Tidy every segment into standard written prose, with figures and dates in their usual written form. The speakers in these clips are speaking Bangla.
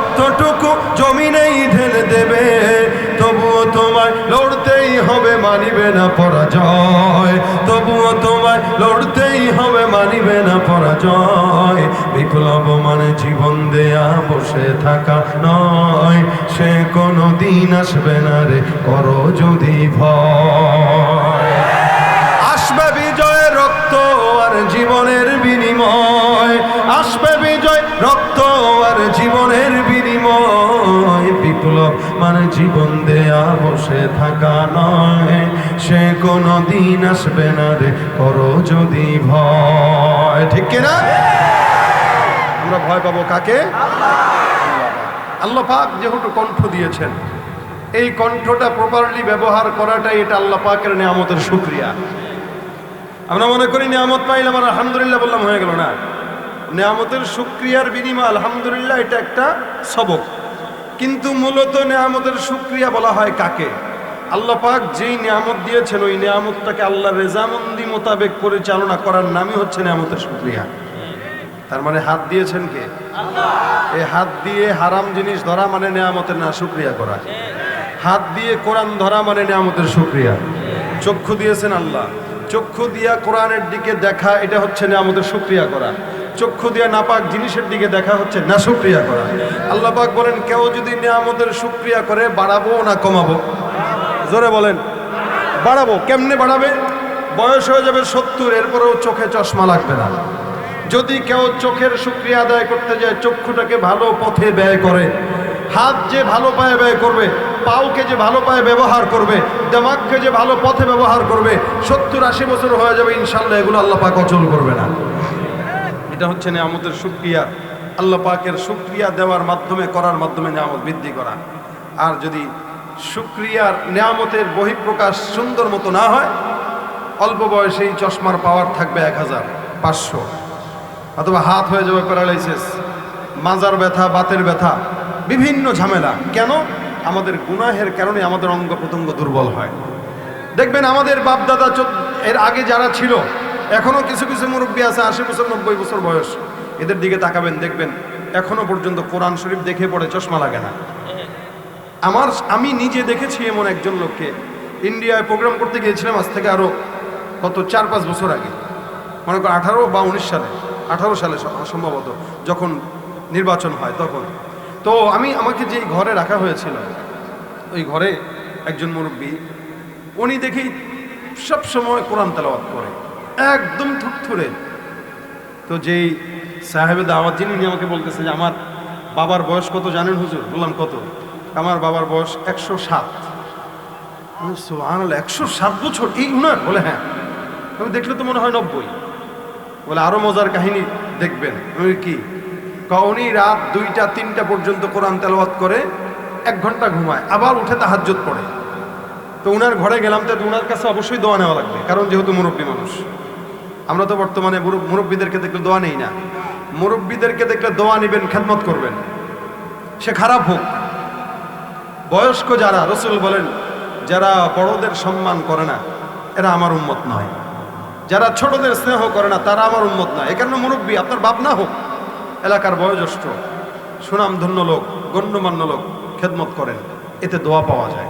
রক্তটুকু জমিনেই ঢেলে দেবে, তবুও তোমায় লড়তেই হবে, মানিবে না পরাজয়। তবুও তোমায় লড়তেই হবে, মানিবে না পরাজয়। বিপ্লব মানে জীবন দেয়া বসে থাকা নয়, সে কোনো দিন আসবে না রে করো যদি ভয়। আসবে বিজয় রক্ত আর জীবনের বিনিময়, আসবে বিজয় রক্ত আর জীবনের বিনিময়। বিপ্লব মানে জীবন দেয়া বসে থাকা নয়, সে কোনো দিন আসবে না রে করো যদি ভয়। ঠিক কিনা? আমরা ভয় পাবো কাকে? আল্লাহ পাক যেহেতু কণ্ঠ দিয়েছেন, এই কণ্ঠটা প্রপারলি ব্যবহার করাটাই এটা আল্লাহ পাকের নিয়ামতের শুকরিয়া। আমরা মনে করি নিয়ামত পাইলাম আর আলহামদুলিল্লাহ বললাম হয়ে গেল না। নিয়ামতের শুকরিয়ার বিনিময় আলহামদুলিল্লাহ এটা একটা সবক, কিন্তু মূলত নিয়ামতের শুকরিয়া বলা হয় কাকে? আল্লাহ পাক যেই নিয়ামত দিয়েছেন ওই নিয়ামতটাকে আল্লাহ রেজামন্দি মোতাবেক পরিচালনা করার নামই হচ্ছে নিয়ামতের শুকরিয়া। তার মানে হাত দিয়েছেন কে? আল্লাহ। এই হাত দিয়ে হারাম জিনিস ধরা মানে নিয়ামতের না শুকরিয়া করা। হাত দিয়ে কোরআন ধরা মানে নিয়ামতের শুকরিয়া। চক্ষু দিয়েছেন আল্লাহ, চক্ষু দিয়া কোরআনের দিকে দেখা এটা হচ্ছে নিয়ামতের শুকরিয়া করা। চক্ষু দিয়া নাপাক জিনিসের দিকে দেখা হচ্ছে না শুকরিয়া করা। আল্লাহ পাক বলেন কেউ যদি নিয়ামতের শুকরিয়া করে বাড়াবো না কমাবো? জোরে বলেন। বাড়াবো। কেমনে বাড়াবে? বয়স হয়ে যাবে 70, এরপরেও চোখে চশমা লাগবে না। যদি কেউ চোখের শুকরিয়া আদায় করতে যায়, চক্ষুটাকে ভালো পথে ব্যয় করে, হাত যে ভালো পায়ে ব্যয় করবে, পাওকে যে ভালো পায়ে ব্যবহার করবে, দিমাগকে যে ভালো পথে ব্যবহার করবে, 70-80 বছর হয়ে যাবে ইনশাল্লাহ, এগুলো আল্লাহ পাক অচল করবে না। এটা হচ্ছে নিয়ামতের শুকরিয়া। আল্লাহ পাকের শুকরিয়া দেওয়ার মাধ্যমে করার মাধ্যমে নিয়ামত বৃদ্ধি করা। আর যদি শুকরিয়ার নিয়ামতের বহিঃপ্রকাশ সুন্দর মতো না হয়, অল্প বয়সেই চশমার পাওয়ার থাকবে 1500, অথবা হাত হয়ে যাবে প্যারালাইসিস, মাজার ব্যথা, বাতের ব্যথা, বিভিন্ন ঝামেলা। কেন? আমাদের গুনাহের কারণে আমাদের অঙ্গ প্রত্যঙ্গ দুর্বল হয়। দেখবেন আমাদের বাপদাদা এর আগে যারা ছিল, এখনো কিছু কিছু মুরব্বী আছে 80 বছর 90 বছর বয়স, এদের দিকে তাকাবেন দেখবেন এখনো পর্যন্ত কোরআন শরীফ দেখে পড়ে চশমা লাগে না। আমি নিজে দেখেছি এমন একজন লোককে। ইন্ডিয়ায় প্রোগ্রাম করতে গিয়েছিলাম আজ থেকে আরো কত 4-5 বছর আগে, মনে করো 18 বা 19 সালে, 18 সালে সম্ভবত, যখন নির্বাচন হয় তখন। তো আমাকে যে ঘরে রাখা হয়েছিল, ওই ঘরে একজন মুরব্বী, উনি দেখি সব সময় কোরআন তেলাওয়াত করে, একদম থুরথুরে। তো যেই সাহেবে দাওয়াত যিনি আমাকে বলতেছে যে আমার বাবার বয়স কত জানেন হুজুর? বললাম কত? আমার বাবার বয়স 107। সুবহানাল্লাহ, 107 বছর এই উনার? বলে হ্যাঁ। আমি দেখলে তো মনে হয় 90। বলে আরো মজার কাহিনী দেখবেন। আমি কি? উনি রাত 2টা-3টা পর্যন্ত কোরআন তেলাওয়াত করে, 1 ঘন্টা ঘুমায়, আবার উঠে তাহাজ্জুদ পড়ে। তো উনার ঘরে গেলাম, তো উনার কাছে অবশ্যই দোয়া নেওয়া লাগবে, কারণ যেহেতু মুরব্বী মানুষ। আমরা তো বর্তমানে মুরব্বীদেরকে দেখলে দোয়া নেই না। মুরব্বীদেরকে দেখলে দোয়া নেবেন, খেদমত করবেন, সে খারাপ হোক। বয়স্ক যারা, রাসূল বলেন যারা বড়দের সম্মান করে না এরা আমার উম্মত নয়, যারা ছোটদের স্নেহ করে না তারা আমার উম্মত নয়। এই কারণে মুরব্বী আপনার বাপ না হোক, এলাকার বয়োজ্যেষ্ঠ সুনামধন্য লোক, গণ্যমান্য লোক খেদমত করেন, এতে দোয়া পাওয়া যায়।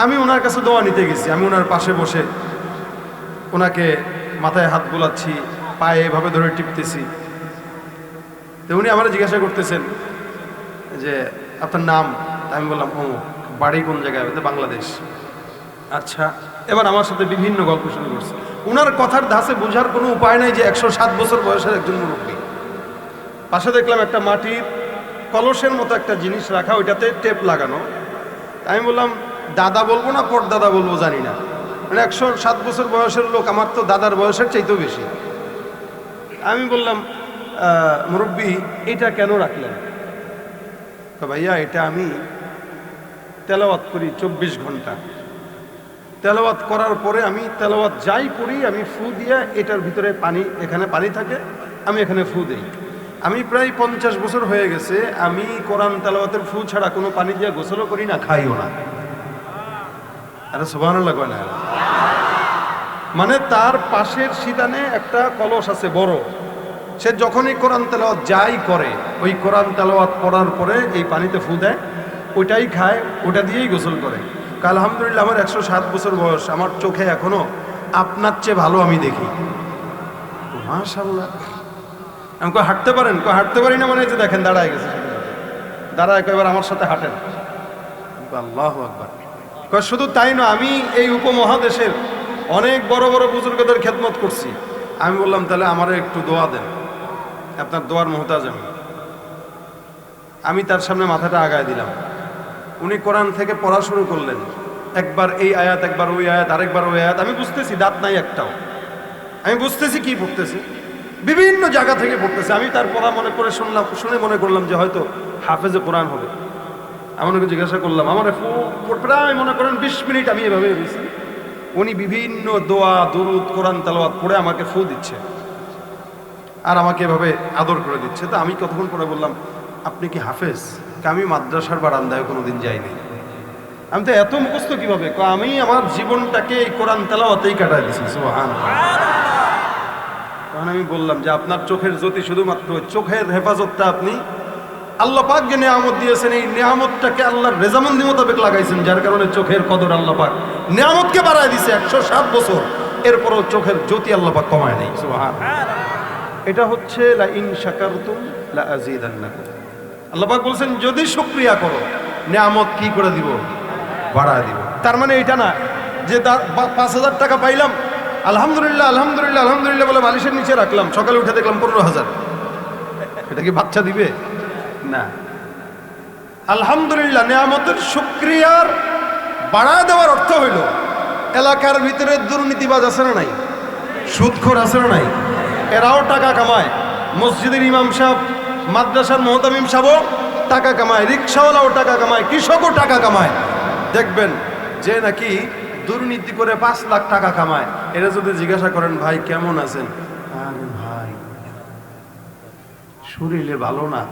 আমি ওনার কাছে দোয়া নিতে গেছি, আমি ওনার পাশে বসে ওনাকে মাথায় হাত বুলাচ্ছি, পায়ে এভাবে ধরে টিপতেছি। তো উনি আমার জিজ্ঞাসা করতেছেন যে আপনার নাম? আমি বললাম অমুক। বাড়ি কোন জায়গায়? বাংলাদেশ। আচ্ছা। এবার আমার সাথে বিভিন্ন গল্প শুরু করছে। ওনার কথার ধাঁচে বোঝার কোনো উপায় নাই যে 107 বছর বয়সের একজন মুরব্বী। পাশে দেখলাম একটা মাটির কলসের মতো একটা জিনিস রাখা, ওইটাতে টেপ লাগানো। আমি বললাম দাদা বলবো না পরদাদা বলবো জানি না, মানে 107 বছর বয়সের লোক, আমার তো দাদার বয়সের চাইতেও বেশি। আমি বললাম মুরব্বী এটা কেন রাখলেন? তো ভাইয়া এটা আমি তেলাওয়াত করি 24 ঘন্টা। তেলাওয়াত করার পরে আমি তেলাওয়াত যাই করি আমি ফু দিয়া, এটার ভিতরে পানি, এখানে পানি থাকে, আমি এখানে ফু দেই। আমি প্রায় 50 বছর হয়ে গেছে, আমি কোরআন তেলাওয়াতের ফু ছাড়া কোনো পানি দিয়ে গোসলও করি না, খাইও না। আরে সুবহানাল্লাহ কয় না? মানে তার পাশের শীতানে একটা কলস আছে বড়, সে যখনই কোরআন তেলাওয়াত যাই করে, ওই কোরআন তেলাওয়াত পড়ার পরে এই পানিতে ফু দেয়, ওইটাই খায়, ওটা দিয়েই গোসল করে। আলহামদুলিল্লাহ আমার 107 বছর বয়স, আমার চোখে এখনো আপনার চেয়ে ভালো আমি দেখি। মাশাআল্লাহ। আমি কই হাঁটতে পারেন? কই হাঁটতে পারি না, মানে এই যে দেখেন দাঁড়ায় গেছে, দাঁড়ায় কয়েকবার আমার সাথে হাঁটেন। আল্লাহু আকবার। কই শুধু তাই না, আমি এই উপমহাদেশের অনেক বড় বড় বুজুর্গদের খেদমত করছি। আমি বললাম তাহলে আমারে একটু দোয়া দেন, আপনার দোয়ার মুহতাজ আমি। তার সামনে মাথাটা আগায় দিলাম। উনি কোরআন থেকে পড়া শুরু করলেন, একবার এই আয়াত, একবার ওই আয়াত, আরেকবার ওই আয়াত। আমি বুঝতেছি দাঁত নাই একটাও, আমি বুঝতেছি কি পড়তেছি, বিভিন্ন জায়গা থেকে পড়তেছে। আমি তার পড়া মনে করে শুনলাম, শুনে মনে করলাম যে হয়তো হাফেজে কোরআন হবে। আমাকে জিজ্ঞাসা করলাম, আমার প্রায় মনে করেন 20 মিনিট আমি এভাবে রয়েছি। উনি বিভিন্ন দোয়া, দুরুদ, কোরআন তেলাওয়াত পড়ে আমাকে ফু দিচ্ছে আর আমাকে এভাবে আদর করে দিচ্ছে। তো আমি কতক্ষণ পরে বললাম, আপনি কি হাফেজ? আমি মাদ্রাসার বারান্দায় কোনোদিন যাইনি। আমি তো এত মুখস্থ কিভাবে? আমি আমার জীবনটাকে এই কোরআন তেলাওয়াতেই কাটাই দিছি। সুবহানাল্লাহ। তখন আমি বললাম যে আপনার চোখের জ্যোতি শুধুমাত্র চোখের হেফাজতটা আপনি আল্লাহ পাক যে নিয়ামত দিয়েছেন, এই নিয়ামতটাকে আল্লাহর রেজামন্দি মোতাবেক লাগাইছেন, যার কারণে চোখের কদর আল্লাহ পাক নিয়ামতকে বাড়ায় দিছে 107 বছর। এরপরও চোখের জ্যোতি আল্লাহ পাক কমায় নেই। সুবহানাল্লাহ। এটা হচ্ছে লা ইন শাকারতুম লা আযীদান্নাকুম। আল্লাহ পাক বলছেন যদি শুকরিয়া করো নিয়ামত কি করে দিব? বাড়ায় দিব। তার মানে এটা না যে 5,000 টাকা পাইলাম, আলহামদুলিল্লাহ আলহামদুলিল্লাহ আলহামদুলিল্লাহ বলে বালিশের নিচে রাখলাম, সকালে উঠে দেখলাম 15,000। এটা কি বাচ্চা দিবে? না। আলহামদুলিল্লাহ নিয়ামতের শুকরিয়ার বাড়ায় দেওয়ার অর্থ হইল এলাকার ভিতরে দুর্নীতিবাজ আছে না নাই, সুদখোর আছে না নাই, এরাও টাকা কামায়। মসজিদের ইমাম সাহেব, মাদ্রাসার মুহতামিম সাহেবও টাকা কামায়, রিক্সাওয়ালাও টাকা কামায়, কৃষকও টাকা কামায়। দেখবেন যে নাকি দুর্নীতি করে 5 লাখ টাকা কামায়, এরা যদি জিজ্ঞাসা করেন ভাই কেমন আছেন, আরে ভাই শরীরে ভালো না,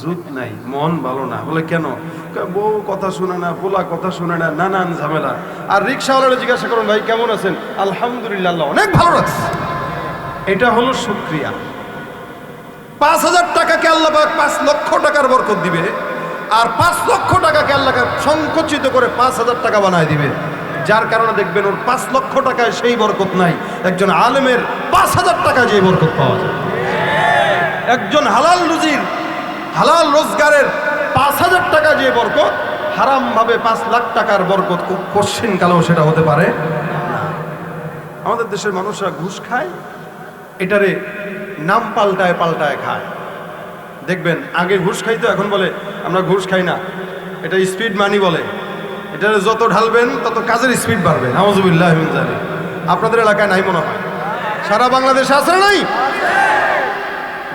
জুত নাই, মন ভালো না। বলে কেন? বউ কথা শুনে না, পোলা কথা শুনে না, নানান ঝামেলা। আর রিক্সাওয়ালারা জিজ্ঞাসা করেন ভাই কেমন আছেন, আলহামদুলিল্লাহ আল্লাহ অনেক ভালো রাখছে। এটা হলো শুকরিয়া। 5,000 টাকাকে আল্লাহ পাক 5 লক্ষ টাকার বরকত দিবে, আর 5 লক্ষ টাকাকে আল্লাহ সংকুচিত করে 5,000 টাকা বানায় দিবে। যার কারণে দেখবেন ওর 5 লক্ষ টাকায় সেই বরকত নাই, একজন আলেমের 5,000 টাকায় যে বরকত পাওয়া যায়। একজন হালাল রুজির, হালাল রোজগারের 5,000 টাকা যে বরকত, হারাম ভাবে 5 লাখ টাকার বরকত কোশ্চিন কালেও সেটা হতে পারে না। আমাদের দেশের মানুষরা ঘুষ খায়, এটারে নাম পাল্টায় পাল্টায় খায়। দেখবেন আগে ঘুষ খাইতো, এখন বলে আমরা ঘুষ খাই না, এটা স্পিড মানি বলে। এটারে যত ঢালবেন তত কাজের স্পিড বাড়বে। নাউযুবিল্লাহি মিন যালিক। আপনাদের এলাকায় নাই মনে হয়, সারা বাংলাদেশে আছে না নাই?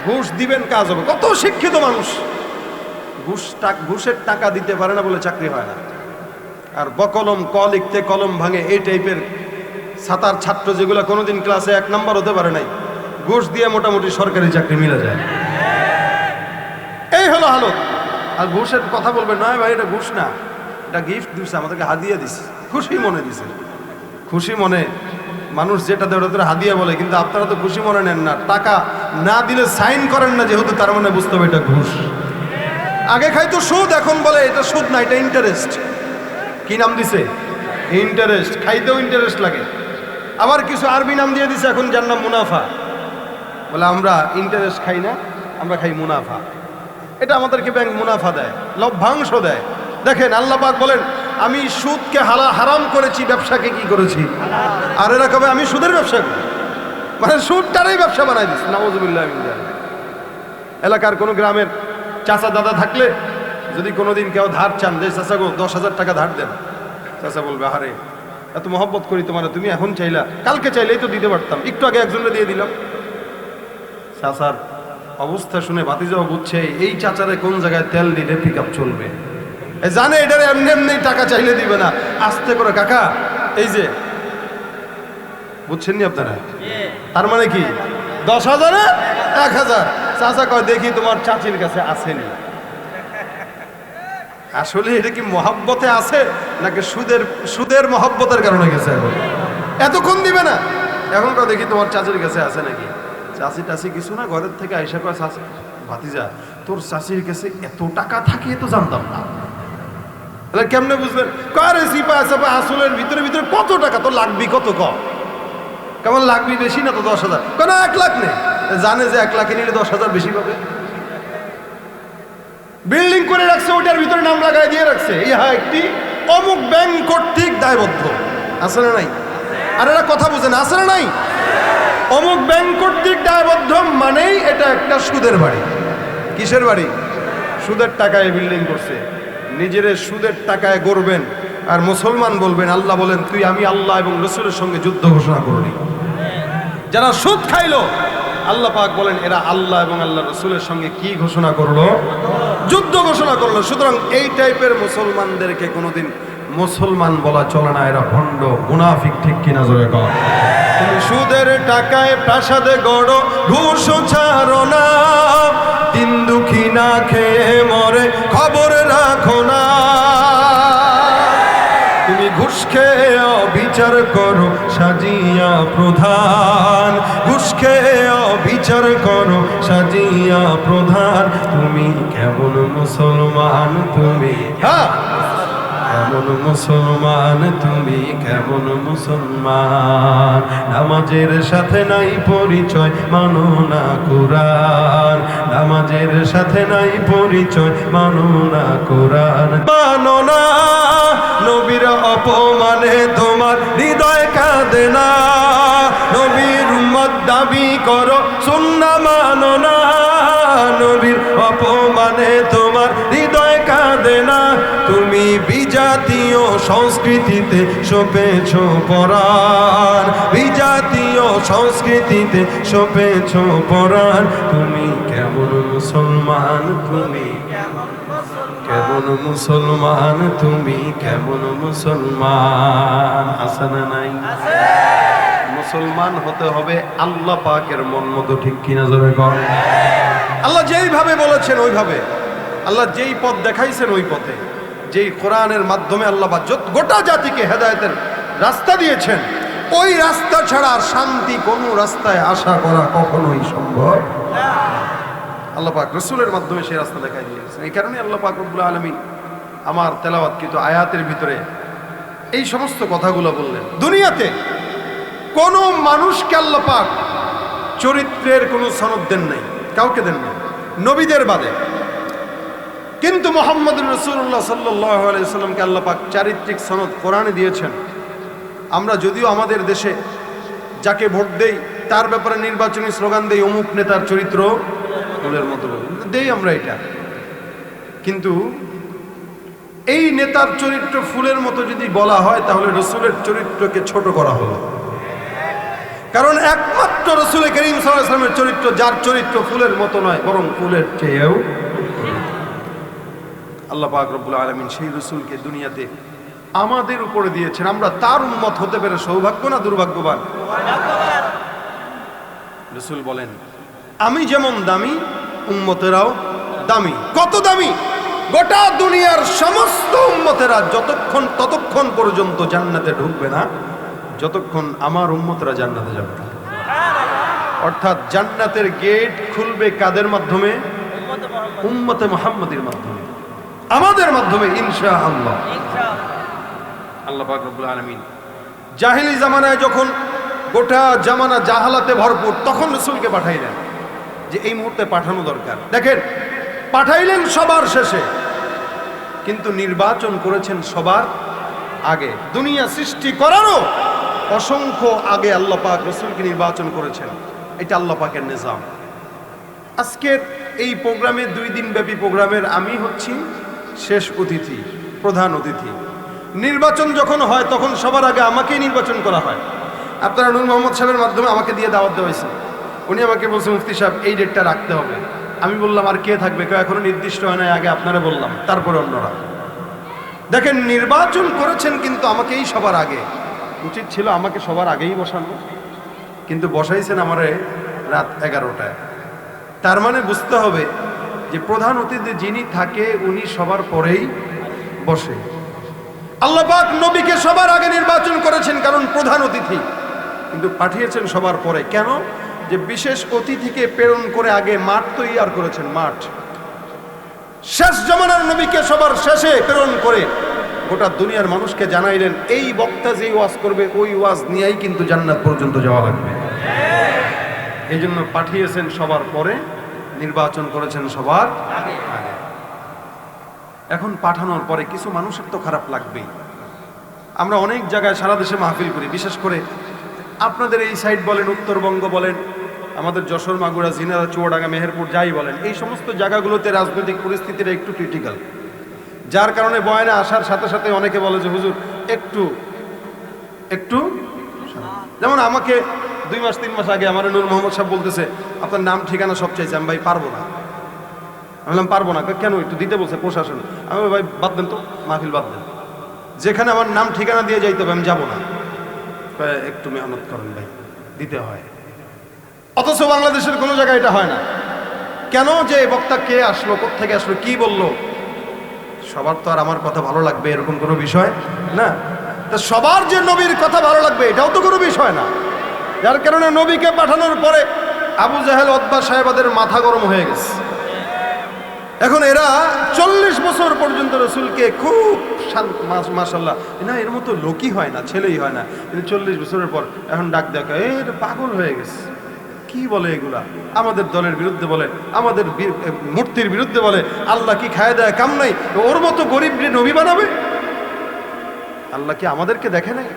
ঘুষ দিবেন কাজ হবে। কত শিক্ষিত মানুষ ঘুষের টাকা দিতে পারে না বলে চাকরি হয় না। আর বকলম ক লিখতে কলম ভাঙে এই টাইপের ছাতার ছাত্র যেগুলো কোনোদিন ক্লাসে 1 নাম্বার হতে পারে নাই, ঘুষ দিয়ে মোটামুটি সরকারি চাকরি মিলে যায়। এই হলো হালত। আর ঘুষের কথা বলবেন নয় ভাই এটা ঘুষ না, এটা গিফট দিচ্ছে, আমাদেরকে হাদিয়া দিচ্ছে, খুশি মনে দিছে। খুশি মনে মানুষ যেটা দেয় ওটা হাদিয়া বলে, কিন্তু আপনারা তো খুশি মনে নেন না। টাকা না দিলে সাইন করেন না, যেহেতু তার মানে বুঝতে হবে এটা ঘুষ। আগে খাইতো সুদ, এখন বলে এটা সুদ না, এটা ইন্টারেস্ট। কি নাম দিছে? ইন্টারেস্ট। খাইতেও ইন্টারেস্ট লাগে। আবার কিছু আরবি নাম দিয়ে দিছে এখন, যার নাম মুনাফা। বলে আমরা ইন্টারেস্ট খাই না, আমরা খাই মুনাফা। এটা আমাদেরকে ব্যাংক মুনাফা দেয়, লভ্যাংশ দেয়। দেখেন আল্লাহ পাক বলেন আমি সুদকে হারাম করেছি, ব্যবসাকে কি করেছি? আর এরা কবে আমি সুদের ব্যবসা করি, মানে সুদটারই ব্যবসা বানাই দিচ্ছি। নাউযুবিল্লাহি মিন যালিক। এলাকার কোনো গ্রামের চাচা দাদা থাকলে যদি কোনোদিন কেউ ধার চান, যে চাচা গো 10,000 টাকা ধার দেন, চাচা বলবে আরে এত মহব্বত করি তোমার, তুমি এখন চাইলা, কালকে চাইলেই তো দিতে পারতাম, একটু আগে একজনকে দিয়ে দিলাম। চাচার অবস্থা শুনে ভাতিজাও বুঝছে এই চাচারে কোন জায়গায় তেল দিলে পিক আপ চলবে, জানে এটারে এমনি এমনি টাকা চাইলে দিবে না। আস্তে করে কাকা এই যে, বুঝছেন নি আপনারা? তার মানে কি 10,000-এ 1,000। চাচা কয় দেখি তোমার চাচির কাছে আসেনি। আসলে এটা কি মহব্বতে আছে নাকি সুদের মহব্বতের কারণে গেছে? এখন এতক্ষণ দিবে না, এখন কয় দেখি তোমার চাচির কাছে আছে নাকি। চাষি টাসি কিছু না, ঘরের থেকে আইসা কয় চাষি ভাতিজা তোর চাষির কাছে এত টাকা থাকে তো জানতাম না। তাহলে কেমনে বুঝলেন? কারে সিপা সাপা আসলের ভিতরে ভিতরে কত টাকা তোর লাগবি, কত কম কেমন লাগবি, বেশি না তো 10,000, কেন 1 লাখ নেই, জানে যে 1 লাখে নিলে 10,000 বেশি পাবে। বিল্ডিং করে রাখছে, ওটার ভিতরে নাম লাগাই দিয়ে রাখছে ইহা একটি অমুক ব্যাংক কর্তৃক দায়বদ্ধ, আছে না নাই? আর এরা কথা বুঝে না, আছে না নাই? অমুক ব্যাংক কর্তৃক দায়বদ্ধ মানেই এটা একটা সুদের বাড়ি। কিসের বাড়ি? সুদের টাকায় বিল্ডিং করছে। নিজের সুদের টাকায় গড়বেন আর মুসলমান বলবেন, আল্লাহ বলেন তুই আমি আল্লাহ এবং রসুলের সঙ্গে যুদ্ধ ঘোষণা করলি। যারা সুদ খাইলো আল্লাহ পাক বলেন এরা আল্লাহ এবং আল্লাহ রসুলের সঙ্গে কি ঘোষণা করলো? যুদ্ধ ঘোষণা করলো। সুতরাং এই টাইপের মুসলমানদেরকে কোনোদিন মুসলমান বলা চলে না, এরা ভণ্ড মুনাফিক, ঠিক কিনা জোরে কর। তুমি সুদের টাকায় প্রাসাদে গড়ো, ঘুষ ছাড়ো না, দিন দুঃখী না খেয়ে মরে খবর রাখো না। তুমি ঘুষ খেয়ে অবিচার করো সাজিয়া প্রধান, ঘুষ খেয়ে অবিচার করো সাজিয়া প্রধান। তুমি কেমন মুসলমান, তুমি কেমন মুসলমান, তুমি কেমন মুসলমান? নামাজের সাথে নাই পরিচয়, মানো না কোরআন। নামাজের সাথে নাই পরিচয়, মানো না কোরআন। মানো না নবীর অপমানে তোমার হৃদয় কাঁদে না, নবীর উম্মত দাবি করো সুন্নাহ মানো না। নবীর অপমানে তোমার হৃদয় কাঁদে না, তুমি বিজাতীয় সংস্কৃতিতে সপেছ পরাণ, বিজাতীয় সংস্কৃতিতে সপেছ পরাণ। তুমি কেমন মুসলমান, তুমি কেমন মুসলমান, তুমি কেমন মুসলমান? আছে না নাই? মুসলমান হতে হবে আল্লাহ পাকের মন মতো, ঠিক কিনা জোরে কর। আল্লাহ যেইভাবে বলেছেন ওইভাবে, আল্লাহ যেই পথ দেখাইছেন ওই পথে, যেই কোরআনের মাধ্যমে আল্লাহ গোটা জাতিকে হেদায়েতের রাস্তা দিয়েছেন, ওই রাস্তা ছাড়া আর শান্তি কোনো রাস্তায় আশা করা কখনোই সম্ভব না। আল্লাহ পাক রসুলের মাধ্যমে সেই রাস্তা দেখাই দিয়েছেন। এই কারণে আল্লাহ পাক রব্বুল আলামিন আমার তেলাওয়াতকৃত আয়াতের ভিতরে এই সমস্ত কথাগুলো বললেন। দুনিয়াতে কোন মানুষকে আল্লাহ পাক চরিত্রের কোনো সনদ দেন নাই, কাউকে দেন নাই, নবীদের বাদে। কিন্তু মুহাম্মদুর রাসূলুল্লাহ সাল্লাল্লাহু আলাইহি ওয়াসাল্লামকে আল্লাহ পাক চারিত্রিক সনদ কোরআনে দিয়েছেন। আমরা যদিও আমাদের দেশে যাকে ভোট দেই তার ব্যাপারে নির্বাচনী স্লোগান দেই অমুক নেতার চরিত্র ফুলের মতো দেই আমরা এটা, কিন্তু এই নেতার চরিত্র ফুলের মতো যদি বলা হয় তাহলে রসুলের চরিত্রকে ছোট করা হলো। কারণ একমাত্র রসুল করিম সাল্লাল্লাহু আলাইহি ওয়াসাল্লামের চরিত্র, যার চরিত্র ফুলের মতো নয় বরং ফুলের চেয়েও। আল্লাহ পাক রব্বুল আলামিন সেই রসুলকে দুনিয়াতে আমাদের উপরে দিয়েছেন। আমরা তার উম্মত হতে পেরে সৌভাগ্য না দুর্ভাগ্যবান? রসুল বলেন আমি যেমন দামি উম্মতেরাও দামি। কত দামি? গোটা দুনিয়ার সমস্ত উম্মতেরা ততক্ষণ পর্যন্ত জান্নাতে ঢুকবে না যতক্ষণ আমার উম্মতেরা জান্নাতে যাবে না। অর্থাৎ জান্নাতের গেট খুলবে কাদের মাধ্যমে? উম্মতে মুহাম্মাদের মাধ্যমে, আমাদের মাধ্যমে ইনশাআল্লাহ। আল্লাহ পাক রব্বুল আলামিন জাহেলি জামানায় যখন গোটা জামানা জাহালাতে ভরপুর, তখন রাসূলকে পাঠাইলেন যে এই মুহূর্তে পাঠানো দরকার। দেখেন, পাঠাইলেন সবার শেষে, কিন্তু নির্বাচন করেছেন সবার আগে। দুনিয়া সৃষ্টি করারও অসংখ্য আগে আল্লাহ পাক রাসূলকে নির্বাচন করেছেন। এটা আল্লাহ পাকের নিজাম। আজকের এই প্রোগ্রামে 2 দিন ব্যাপী প্রোগ্রামের আমি হচ্ছি শেষ অতিথি, প্রধান অতিথি। নির্বাচন যখন হয় তখন সবার আগে আমাকেই নির্বাচন করা হয়। আপনারা নূর মোহাম্মদ সাহেবের মাধ্যমে আমাকে দিয়ে দাওয়াত দেওয়া হয়েছে। উনি আমাকে বলছে মুফতি সাহেব এই ডেটটা রাখতে হবে। আমি বললাম আর কে থাকবে? কেউ এখনো নির্দিষ্ট হয় না, আগে আপনারা বললাম, তারপরে অন্যরা। দেখেন, নির্বাচন করেছেন কিন্তু আমাকেই সবার আগে। উচিত ছিল আমাকে সবার আগেই বসানো, কিন্তু বসাইছেন আমারে রাত 11টায়। তার মানে বুঝতে হবে যে প্রধান অতিথি যিনি থাকে উনি সবার পরেই বসে। আল্লাহ পাক নবীকে সবার আগে নির্বাচন করেছেন কারণ প্রধান অতিথি, কিন্তু পাঠিয়েছেন সবার পরে। কেন? যে বিশেষ অতিথিকে প্রেরণ করে আগে মাঠ তৈয়ার করেছেন। মাঠ শেষ জামানার নবীকে সবার শেষে প্রেরণ করে গোটা দুনিয়ার মানুষকে জানাইলেন এই বক্তা যেই ওয়াজ করবে ওই ওয়াজ নিয়েই কিন্তু জান্নাত পর্যন্ত যাওয়া লাগবে। এই জন্য পাঠিয়েছেন সবার পরে, নির্বাচন করেছেন সবার আগে। এখন পাঠানোর পরে কিছু মানুষের তো খারাপ লাগবেই। আমরা অনেক জায়গায় সারা দেশে মাহফিল করি, বিশেষ করে আপনাদের এই সাইড বলেন, উত্তরবঙ্গ বলেন, আমাদের যশোর, মাগুরা, জিনারা, চুয়াডাঙ্গা, মেহেরপুর যাই বলেন, এই সমস্ত জায়গাগুলোতে রাজনৈতিক পরিস্থিতিটা একটু ক্রিটিক্যাল, যার কারণে বয়ানে আসার সাথে সাথে অনেকে বলে যে হুজুর একটু একটু, যেমন আমাকে 2 মাস 3 মাস আগে আমার নূর মোহাম্মদ সাহেব বলতেছে আপনার নাম ঠিকানা সব চাইছে। আমি ভাই পারবো না। আমি বললাম পারবো না কেন? একটু দিতে বলছে প্রশাসন। আমি ভাই বাদ দেন তো, মাহফিল বাদ দেন, যেখানে আমার নাম ঠিকানা দিয়ে যাইতে হবে আমি যাবো না। একটু মেহনত করেন ভাই, দিতে হয়। অথচ বাংলাদেশের কোনো জায়গায় এটা হয় না। কেন? যে বক্তা কে আসলো, কোত্থেকে আসলো, কি বললো, সবার তো আর আমার কথা ভালো লাগবে এরকম কোনো বিষয় না। তা সবার যে নবীর কথা ভালো লাগবে এটাও তো কোনো বিষয় না। যার কারণে নবীকে পাঠানোর পরে আবু জাহেল, উতবা সাহেবাদের মাথা গরম হয়ে গেছে। এখন এরা 40 বছর পর্যন্ত রসুলকে খুব মাশাআল্লাহ, না এর মতো লোকই হয় না, ছেলেই হয় না, কিন্তু 40 বছরের পর এখন ডাক দেখা এটা পাগল হয়ে গেছে। কি বলে এগুলা? আমাদের দলের বিরুদ্ধে বলে, আমাদের মূর্তির বিরুদ্ধে বলে, আল্লাহ কি খায় দেয় কাম নাই, ওর মতো গরিব নবী বানাবে? আল্লাহ কি আমাদেরকে দেখে নাই?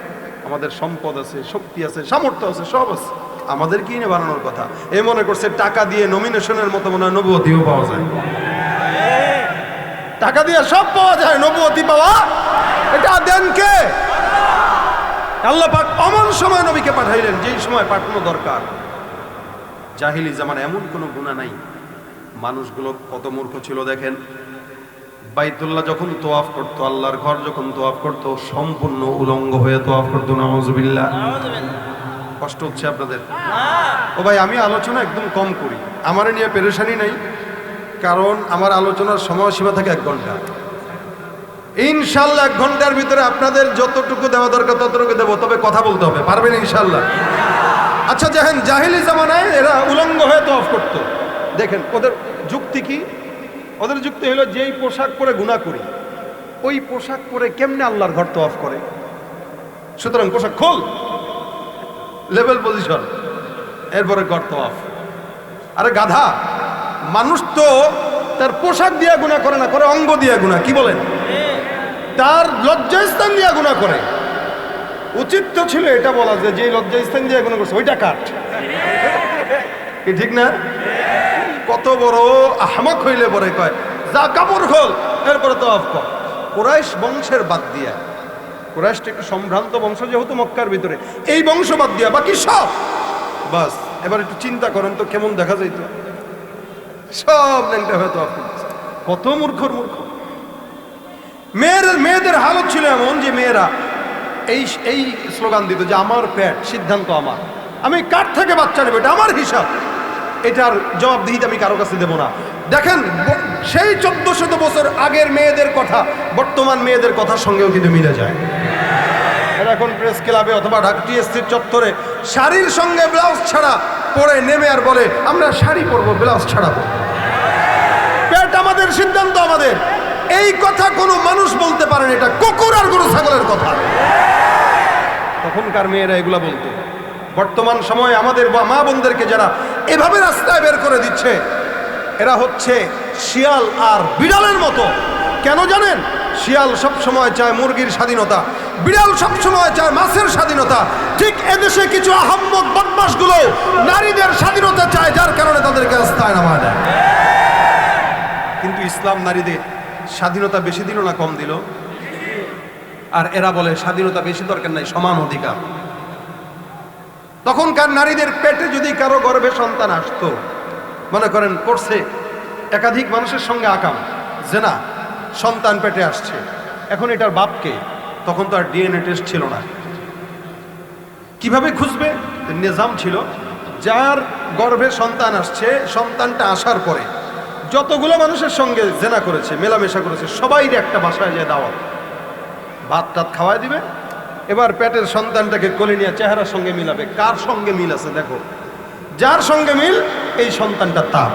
আমাদের সম্পদ আছে, শক্তি আছে, সামর্থ্য আছে, সব আছে, আমাদের কি নিয়ে বানানোর কথা? এ মনে করছে টাকা দিয়ে নমিনেশনের মতো মনে হয় নবুয়তিও পাওয়া যায়। টাকা দিয়ে সব পাওয়া যায়, নবুয়তি পাওয়া এটা দেন কে? আল্লাহ পাক অমন সময় নবীকে পাঠাইলেন যেই সময় পাঠানো দরকার। জাহিলি জামানে এমন কোনো গুনাহ নাই। মানুষগুলো কত মূর্খ ছিল দেখেন। বাইতুল্লাহ যখন তোয়াফ করতো, আল্লাহর ঘর যখন তোয়াফ করতো, সম্পূর্ণ উলঙ্গ হয়ে তোয়াফ করতো। নাউযুবিল্লাহ। কষ্ট হচ্ছে আপনাদের? ও ভাই আমি আলোচনা একদম কম করি, আমার নিয়ে পেরেশানি নাই, কারণ আমার আলোচনার সময়সীমা থাকে 1 ঘন্টা। ইনশাল্লাহ 1 ঘন্টার ভিতরে আপনাদের যতটুকু দেওয়া দরকার ততটুকু দেবো, তবে কথা বলতে হবে, পারবেন ইনশাল্লাহ? আচ্ছা দেখেন, জাহিলি জামানায় এরা উলঙ্গ হয়ে তোয়াফ করতো। দেখেন ওদের যুক্তি কি? ওদের যুক্তি হলো যেই পোশাক পরে গুনাহ করি, ওই পোশাক পরে কেমনে আল্লাহর ঘর তোয়াফ করে? সুতরাং পোশাক খোল, লেভেল পজিশন, এরপরে ঘর তোয়াফ। আরে গাধা, মানুষ তো তার পোশাক দিয়ে গুনাহ করে না, করে অঙ্গ দিয়ে গুনাহ। কি বলেন? তার লজ্জাস্থান দিয়ে গুনাহ করে। উচিত তো ছিল এটা বলা যে যে লজ্জাস্থান দিয়ে গুনাহ করছে ওইটা কাট, কি ঠিক না? কত বড় আহমক হইলে পরে কয় যা কাপড় খোল, এরপরে তোয়াফ কর। কুরাইশ বংশের বাদ দিয়া, কুরাইশটা একটু সম্ভ্রান্ত বংশ যেহেতু মক্কার ভিতরে, এই বংশ বাদ দিয়া বাকি সব বাস। এবার একটু চিন্তা করেন তো কেমন দেখা যাইতো? সব ল্যাংটা হয়তো কত মূর্খর মূর্খ। মেয়েদের হালত ছিল এমন যে মেয়েরা এই স্লোগান দিত যে আমার পেট, সিদ্ধান্ত আমার, আমি কার থেকে বাচ্চা নেব, এটা আমার হিসাব, এটার জবাবদিহিতা আমি কারো কাছে দেব না। দেখেন সেই 1400 বছর আগের মেয়েদের কথা বর্তমান মেয়েদের কথার সঙ্গেও কিন্তু মিলে যায়। এখন প্রেস ক্লাবে অথবা ঢাকা টিএসসির চত্বরে শাড়ির সঙ্গে ব্লাউজ ছাড়া পরে নেমে আর বলে আমরা শাড়ি পরবো, ব্লাউজ ছাড়া পরবো, পেট আমাদের, সিদ্ধান্ত আমাদের। এই কথা কোনো মানুষ বলতে পারেন, এটা কুকুর আর গরু ছাগলের কথা। তখনকার মেয়েরা এগুলা বলতো। বর্তমান সময়ে আমাদের মা বোনদেরকে যারা এভাবে রাস্তায় বের করে দিচ্ছে, এরা হচ্ছে শিয়াল আর বিড়ালের মতো। কেন জানেন? শিয়াল সব সময় চায় মুরগির স্বাধীনতা, বিড়াল সব সময় চায় মাছের স্বাধীনতা। ঠিক এদেশে কিছু আহাম্মক বদমাশগুলো নারীদের স্বাধীনতা চায়, যার কারণে তাদেরকে রাস্তায় নামা দেয়। কিন্তু ইসলাম নারীদের স্বাধীনতা বেশি দিল না কম দিল? আর এরা বলে স্বাধীনতা বেশি দরকার নাই, সমান অধিকার। তখনকার নারীদের পেটে যদি কারো গর্ভে সন্তান আসতো, মনে করেন করছে একাধিক মানুষের সঙ্গে আকাম, জেনা, সন্তান পেটে আসছে, এখন এটার বাপকে, তখন তো আর ডিএনএ টেস্ট ছিল না, কিভাবে খুঁজবে? নিজাম ছিল যার গর্ভে সন্তান আসছে, সন্তানটা আসার পরে যতগুলো মানুষের সঙ্গে জেনা করেছে, মেলামেশা করেছে, সবাই একটা বাসায় যায় দাওয়াত, ভাত টাত খাওয়াই দিবে। এবার পেটের সন্তানটাকে কোলে নিয়ে চেহারার সঙ্গে মিলাবে, কার সঙ্গে মিল আছে দেখো। যার সঙ্গে মিল এই সন্তানটা তার।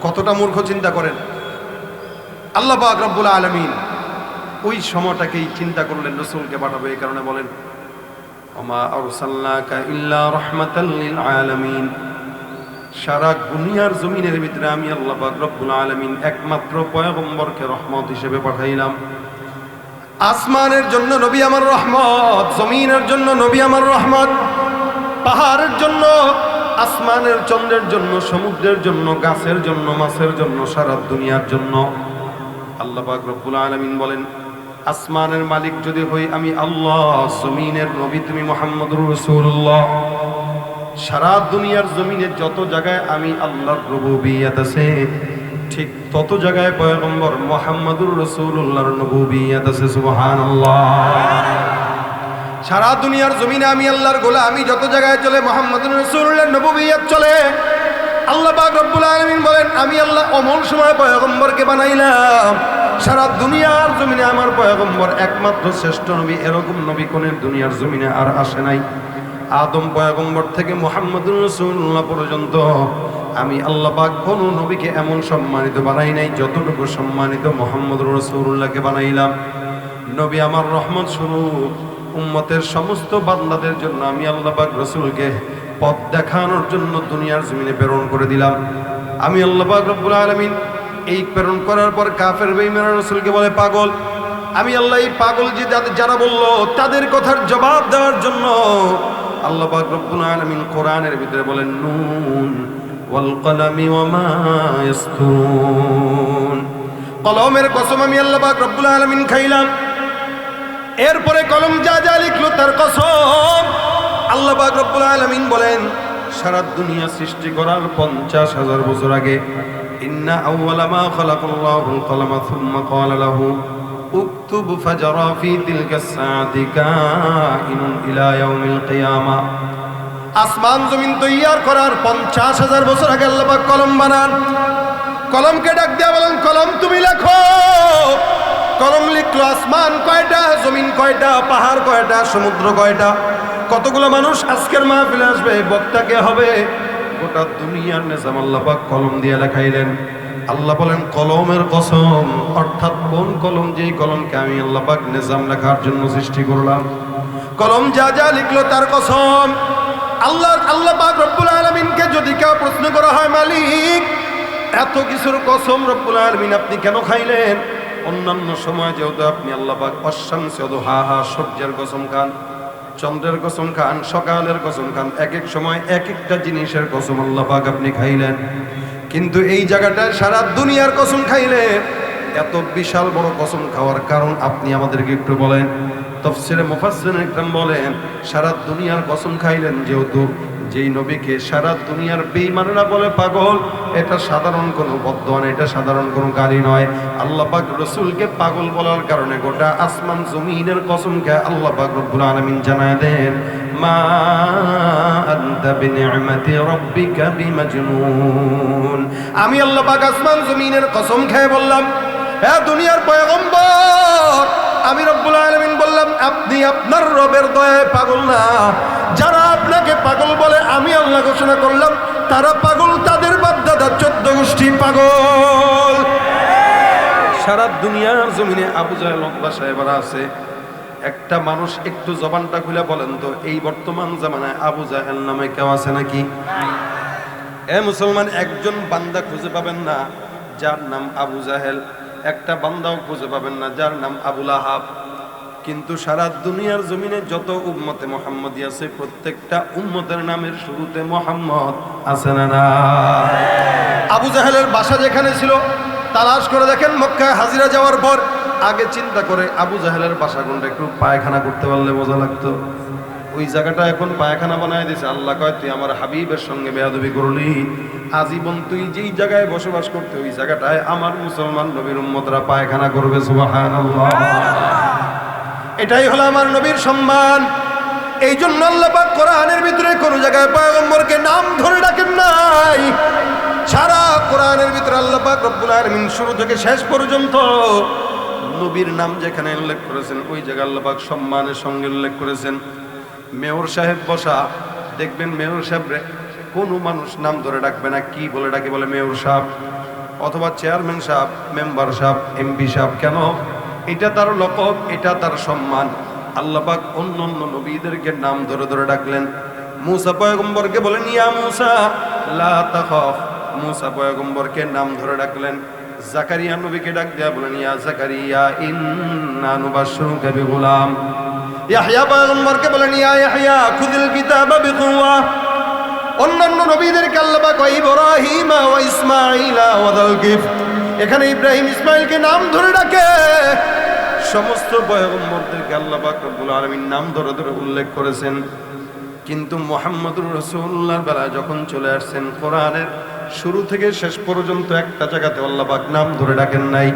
কতটা মূর্খ চিন্তা করেন। আল্লাহ পাক রব্বুল আলামিন ওই সময়টাকেই চিন্তা করলেন, রাসূলকে পাঠাবে এই কারণে বলেন ওমা আরসালনাকা ইল্লা রাহমাতাল লিল আলামিন। সারা দুনিয়ার জমিনের ভিতরে আমি আল্লাহ পাক রব্বুল আলামিন একমাত্র পয়গম্বরকে রহমত হিসেবে পাঠাইলাম। আসমানের জন্য নবী আমার রহমত, জমিনের জন্য নবী আমার রহমত, পাহাড়ের জন্য, আসমানের চন্দ্রের জন্য, সমুদ্রের জন্য, গাছের জন্য, মাছের জন্য, সারা দুনিয়ার জন্য। আল্লাহ পাক রব্বুল আলামিন বলেন আসমানের মালিক যদি হই আমি আল্লাহ, জমিনের নবী তুমি মুহাম্মদুর রাসূলুল্লাহ। সারা দুনিয়ার জমিনে যত জায়গায় আমি আল্লাহর রুবুবিয়ত আছে, ঠিক তত জায়গায় পয়গম্বর মুহাম্মদুর রাসূলুল্লাহর নবুবিয়ত আছে। সুবহানাল্লাহ। সারা দুনিয়ার জমিনে আমি আল্লাহর গোলামি যত জায়গায় চলে, মুহাম্মদুর রাসূলুল্লাহর নবুবিয়ত চলে। আল্লাহ পাক রব্বুল আলামিন বলেন আমি আল্লাহ অমন সময় পয়গম্বরকে বানাইলাম। সারা দুনিয়ার জমিনে আমার পয়গম্বর একমাত্র শ্রেষ্ঠ নবী, এরকম নবী কোনের দুনিয়ার জমিনে আর আসে নাই। আদম পয়গম্বর থেকে মুহাম্মদুর রাসূলুল্লাহ পর্যন্ত আমি আল্লাহ পাক কোন নবীকে এমন সম্মানিত বানাই নাই যতটুকু সম্মানিত মুহাম্মদুর রাসূলুল্লাহকে বানাইলাম। নবী আমার রহমত স্বরূপ উম্মতের সমস্ত বান্দাদের জন্য আমি আল্লাহ পাক রাসূলকে পথ দেখানোর জন্য দুনিয়ার জমিনে প্রেরণ করে দিলাম। আমি আল্লাহ পাক রব্বুল আলামিন এই প্রেরণ করার পর কাফের বেঈমান রাসূলকে বলে পাগল। আমি আল্লাহ এই পাগল যে যারা বলল তাদের কথার জবাব দেওয়ার জন্য আল্লাহ পাক রব্বুল আলামিন কোরআনের ভিতরে বলেন নুন ওয়াল কলামি ওয়া মা ইয়াসতুরুন। কলমের কসম আমি আল্লাহ পাক রব্বুল আলামিন খাইলাম। এরপরে কলম যা যা লিখলো তার কসম। আল্লাহ পাক রব্বুল আলামিন বলেন সারা দুনিয়া সৃষ্টি করার 50,000 বছর আগে ইন্না আউওয়ালা মা খালাকাল্লাহুল কলামা সুম্মা ক্বালা লাহু উকতুব ফাজারা ফি তিলকা সাআতি কাইনুন ইলা ইয়াউমিল কিয়ামা। আসমান জমিন তৈয়ার করার 50,000 বছর আগে আল্লাহ পাক কলম বানান। কলমকে ডাক দিয়া বলেন কলম তুমি লেখো। কলম লিখলো আসমান কয়টা, জমিন কয়টা, পাহাড় কয়টা, সমুদ্র কয়টা, কতগুলো মানুষ আজকের মাহফিলে আসবে, বক্তা কে হবে, গোটা দুনিয়ার নিজাম আল্লাহ পাক কলম দিয়ে লেখাইলেন। আল্লাহ বলেন কলমের কসম, অর্থাৎ কোন কলম, যেই কলমকে আমি আল্লাহ পাক নিজাম লেখার জন্য সৃষ্টি করলাম। কলম যা যা লিখলো তার কসম। আল্লাহ পাক রব্বুল আলামিনকে যদি কেউ প্রশ্ন করা হয় মালিক এত কিছুর কসম রব্বুল আলামিন আপনি কেন খাইলেন? অন্যান্য সময় যেহেতু আপনি আল্লাহ পাক অশামসি ওয়াদুহাহা, সূর্যের কসম খান, চন্দ্রের কসম খান, সকালের কসম খান, এক এক সময় এক একটা জিনিসের কসম আল্লাহ পাক আপনি খাইলেন। কিন্তু এই জায়গাটায় সারা দুনিয়ার কসম খাইলেন। এত বিশাল বড় কসম খাওয়ার কারণ আপনি আমাদেরকে একটু বলেন। তাফসীরে মুফাসসিরিন একরাম বলেন সারা দুনিয়ার কসম খাইলেন যেহেতু যেই নবীকে সারা দুনিয়ার বেঈমানরা বলে পাগল, এটা সাধারণ কোনো বদদোয়া না, এটা সাধারণ কোনো গালি নয়। আল্লাহ পাক রাসূলকে পাগল বলার কারণে গোটা আসমান জমিনের কসমকে আল্লাহ পাক রব্বুল আলামিন জানায় দেন মা আনতা বিনি'মাতি রাব্বিকা বিমাজনুন। আমি আল্লাহ পাক আসমান জমিনের কসম খেয়ে বললাম হে দুনিয়ার পয়গম্বর, আমি রব্বুল আলামিন বললাম আপনি আপনার রবের দয়ায় পাগল না। যারা আপনাকে পাগল বলে আমি আল্লাহ ঘোষণা করলাম তারা পাগল, তাদের বাপদাদা 14 গোষ্ঠী পাগল। সারা দুনিয়ার জমিনে আবু জাহেল উতবা সাহেবরা আছে। একটা মানুষ একটু জবানটা খুলে বলেন তো এই বর্তমান জামানায় আবু জাহেল নামে কেউ আছে নাকি? এ মুসলমান, একজন বান্দা খুঁজে পাবেন না যার নাম আবু জাহেল, একটা বান্দাও খুঁজে পাবেন না যার নাম আবু লাহাব। কিন্তু সারা দুনিয়ার জমিনে যত উম্মতে মুহাম্মদী আছে প্রত্যেকটা উম্মতের নামের শুরুতে মুহাম্মদ আছে না না? আবু জাহেলের বাসা যেখানে ছিল তালাশ করে দেখেন মক্কায় হাজিরা যাওয়ার পর আগে চিন্তা করে আবু জাহেলের বাসা কোনটা, একটু পায়খানা করতে পারলে মজা লাগতো। ওই জায়গাটা এখন পায়খানা বানায় দিয়েছে। আল্লাহ কয় তুই আমার হাবিবের সঙ্গে বেয়াদবি করলি, আজীবন তুই যেই জায়গায় বসবাস করতে ওই জায়গাটায় আমার মুসলমান নবীর উম্মতরা পায়খানা করবে। সুবহানাল্লাহ। এটাই হলো আমার নবীর সম্মান। এই জন্য আল্লাহ পাক কোরআনের ভিতরে কোন জায়গায় পয়গম্বরকে নাম ধরে ডাকেন নাই। সারা কোরআনের ভিতরে আল্লাহ পাক রব্বুল আলামিন শুরু থেকে শেষ পর্যন্ত নবীর নাম যেখানে উল্লেখ করেছেন ওই জায়গায় আল্লাহ পাক সম্মানের সঙ্গে উল্লেখ করেছেন। মেয়র সাহেব বসা, দেখবেন মেয়র সাহেব কোনো মানুষ নাম ধরে ডাকবে না। কি বলে ডাকে? বলে মেয়র সাহেব অথবা চেয়ারম্যান সাহেব, মেম্বার সাহেব, এমপি সাহেব। কেন? এটা তার লকব, এটা তার সম্মান। আল্লাহ পাক অন্য অন্য নবীদেরকে নাম ধরে ধরে ডাকলেন। মুসা পয়গম্বরকে বলেন ইয়া মুসা লা তাখাফ, মুসা পয়গম্বরকে নাম ধরে ডাকলেন। জাকারিয়া নবীকে ডাক দেয়া বলেন ইয়া জাকারিয়া ইন্না নুবাশশিরুকা বিগুলাম। ইয়াহইয়া পয়গম্বরকে বলেন ইয়া ইয়াহইয়া খুযিল কিতাবা বিকুওয়া। অন্যান্য নবীদেরকে আল্লাহ পাক ইব্রাহিম ওয়া ইসমাঈলা ওয়া যালকিফ, এখানে ইব্রাহিম ইসমাঈলকে নাম ধরে ডাকে। সমস্ত পয়গম্বরদেরকে আল্লাহ পাক রব্বুল আলামিন নাম ধরে ধরে উল্লেখ করেছেন। কিন্তু মুহাম্মদুর রাসূলুল্লাহর বেলায় যখন চলে আসছেন, কোরআনের শুরু থেকে শেষ পর্যন্ত একটা জায়গাতে আল্লাহ পাক নাম ধরে ডাকেন নাই।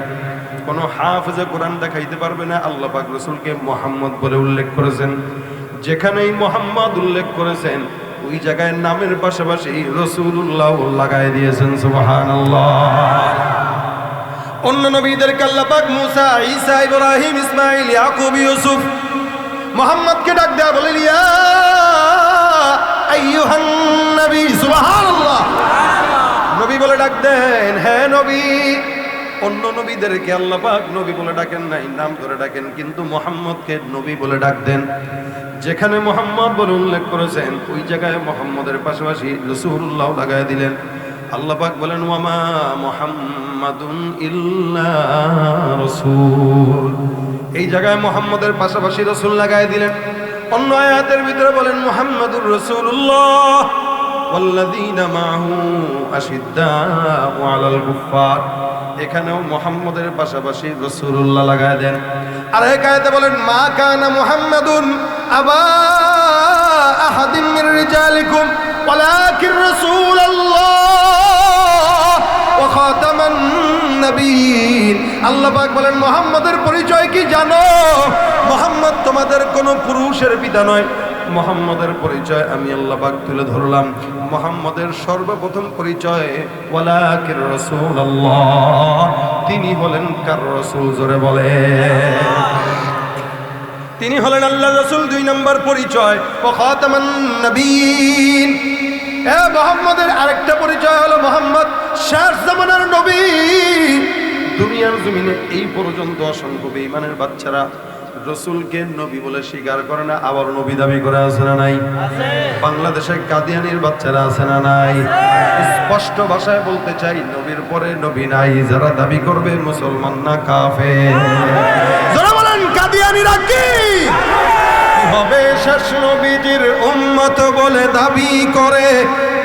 কোনো হাফেজে কোরআন দেখাইতে পারবে না আল্লাহ পাক রাসূলকে মুহাম্মদ বলে উল্লেখ করেছেন। যেখানেই মুহাম্মদ উল্লেখ করেছেন ওই জায়গায় নামের পাশাপাশি রাসূলুল্লাহ লাগায় দিয়েছেন। সুবহানাল্লাহ। অন্য নবীদেরকে আল্লাহ পাক মুসা, ঈসা, ইব্রাহিম, ইসমাঈল, ইয়াকুব, ইউসুফ, মুহাম্মদকে ডাক দেয়া বলেন ইয়া আইয়ুহান নবী। সুবহানাল্লাহ। নবী বলে ডাক দেন, হ্যাঁ নবী। অন্য নবীদেরকে আল্লাহ পাক নবী বলে ডাকেন নাই, নাম ধরে ডাকেন। কিন্তু মুহাম্মদকে নবী বলে ডাক দেন। যেখানে মুহাম্মদ বলে উল্লেখ করেছেন ওই জায়গায় মুহাম্মদের পাশাপাশি রাসূলুল্লাহ লাগায় দিলেন। আল্লাহ পাক বলেন ওয়ামা মুহাম্মাদুন ইল্লা রাসূল, এই জায়গায় মুহাম্মদের পাশাপাশি রাসূল লাগায় দিলেন। অন্য আয়াতের ভিতরে বলেন মুহাম্মাদুর রাসূলুল্লাহ ওয়াল্লাযীনা মাআহু আশিদ্দাউ আলাল কুফফার, এখানেও মুহাম্মদের পাশাপাশি রাসূলুল্লাহ লাগায় দেন। আর এক আয়াতে বলেন মা কানা মুহাম্মাদুন আবা আহাদিন মির রিজালিকুম ওয়ালাকিন রাসূলুল্লাহ ওয়া খাতামান নবিয়্যিন। আল্লাহ পাক বলেন মুহাম্মদের পরিচয় কি জানো? মুহাম্মদ তোমাদের কোনো পুরুষের পিতা নয়। মুহাম্মদের পরিচয় আমি আল্লাহ পাক তুলে ধরলাম। মুহাম্মদের সর্বপ্রথম পরিচয় ওয়ালাকিন রাসূলুল্লাহ, তিনি হলেন কার রাসূল? জোরে বলে, তিনি হলেন আল্লাহর রাসূল। 2 নম্বর পরিচয় ওয়া খাতামান নবিয়্যিন। মুহাম্মদের আরেকটা পরিচয় হলো মুহাম্মদ শেষ জামানার নবী। দুনিয়ার জমিনে এই পর্যন্ত অসংখ্য বেঈমানের বাচ্চারা রসুলকে নবী বলে স্বীকার করে না, আবার নবী দাবি করে আছে না নাই? বাংলাদেশে কাদিয়ানির বাচ্চারা আছে না নাই? স্পষ্ট ভাষায় বলতে চাই নবীর পরে নবী নাই। যারা দাবি করবে মুসলমান না কাফের। যারা বলেন কাদিয়ানিরা কি হবে? শেষ নবীজির উম্মত বলে দাবি করে,